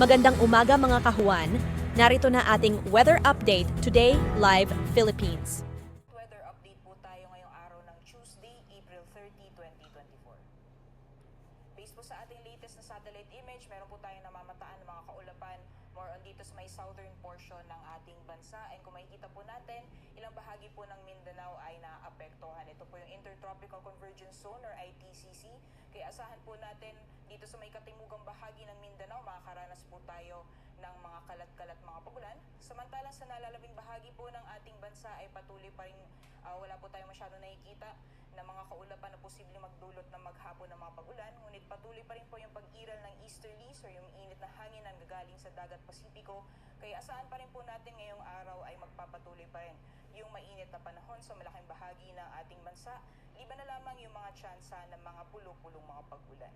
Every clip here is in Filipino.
Magandang umaga mga kahuan. Narito na ating weather update today live Philippines. Weather update po tayo ngayong araw ng Tuesday, April 30, 2024. Based po sa ating latest na satellite image, meron po tayong namamataan ng mga kaulapan more on dito sa may southern portion ng ating bansa. And kung makikita po natin, ilang bahagi po ng Mindanao ay naapektuhan. Ito po yung Intertropical Convergence Zone or ITCC. Kaya asahan po natin dito sa may katimugang bahagi ng Mindanao, makakaranas po tayo ng mga kalat-kalat mga pagulan. Samantalang sa nalalabing bahagi po ng ating bansa ay patuloy pa rin wala po tayong masyado nakikita na mga kaulapan na posibleng magdulot ng maghapon ng mga pagulan. Ngunit patuloy pa rin po yung pag-iral ng easterlies or yung init na hangin na gagaling sa dagat Pasipiko. Kaya asahan pa rin po natin ngayong araw ay magpapatuloy pa rin yung mainit na panahon sa malaking bahagi ng ating bansa. Liban na lamang yung mga tsansa ng mga pulo-pulong mga pagulan.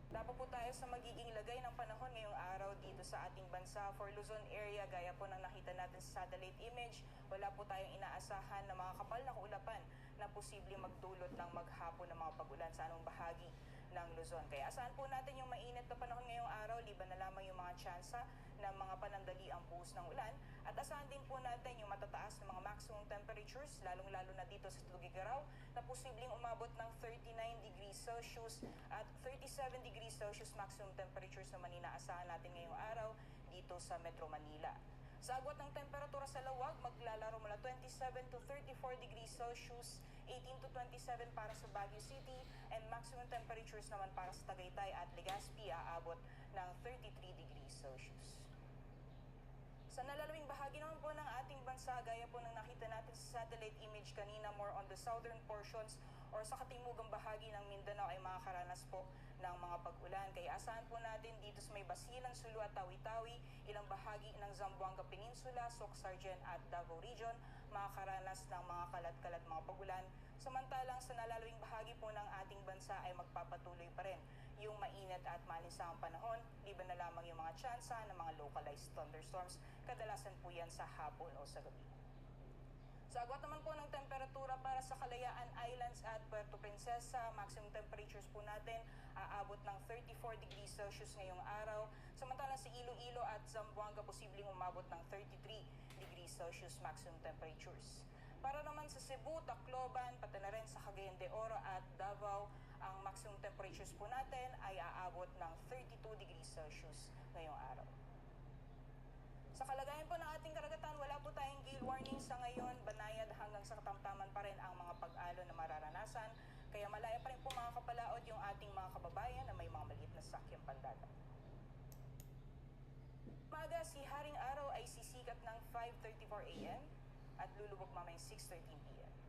Dapat po tayo sa magiging lagay ng panahon ngayong araw dito sa ating bansa. For Luzon area, gaya po ng nakita natin sa satellite image, wala po tayong inaasahan na mga kapal na kaulapan na posibleng magdulot ng maghapon ng mga pagulan sa anong bahagi ng Luzon. Kaya asahan po natin yung mainit na panahon ngayong araw, liban na lamang yung mga tsansa ng mga panandali ang buhos ng ulan. At asahan din po natin yung matataas ng mga maximum temperatures, lalong-lalo na dito sa Tugigaraw, na posibleng umabot ng 39 degrees Celsius at 37 degrees Celsius maximum temperatures naman inaasahan natin ngayong araw dito sa Metro Manila. Sa agwat ng temperatura sa lawag, maglalaro mula 27 to 34 degrees Celsius, 18 to 27 para sa Baguio City, and maximum temperatures naman para sa Tagaytay at Legazpi aabot ng 33 degrees Celsius. Sa nalalawing bahagi naman po ng ating bansa, gaya po ng nakita natin sa satellite image kanina, more on the southern portions or sa katimugang bahagi ng Mindanao ay makakaranas po ng mga pag-ulan. Kaya asahan po natin dito sa may Basilan, Sulu at Tawi-Tawi, ilang bahagi ng Zamboanga Peninsula, Soc-Sargen at Davao Region, makakaranas ng mga kalat-kalat mga pag-ulan. Samantalang sa nalalawing bahagi po ng ating bansa ay magpapatuloy pa rin yung mainit at manisang panahon, liban na lamang yung mga tsansa ng mga localized thunderstorms. Kadalasan po yan sa hapon o sa gabi. Sa agwat naman po ng temperatura para sa Kalayaan Islands at Puerto Princesa, maximum temperatures po natin aabot ng 34 degrees Celsius ngayong araw. Samantalang sa Iloilo at Zamboanga, posibleng umabot ng 33 degrees Celsius maximum temperatures. Para naman sa Cebu, Tacloban, pati na rin sa Cagayan de Oro at Davao, ang maximum temperatures po natin ay aabot ng 32 degrees Celsius ngayong araw. Sa kalagayan po ng ating karagatan, wala po tayong gale warning sa ngayon. Banayad hanggang sa katamtaman pa rin ang mga pag-alo na mararanasan. Kaya malaya pa rin po mga kapalaot yung ating mga kababayan na may mga maliit na sakyang pandagat. Umaga, si Haring Araw ay sisikat ng 5:34 AM at lulubog mamayang 6:13 PM.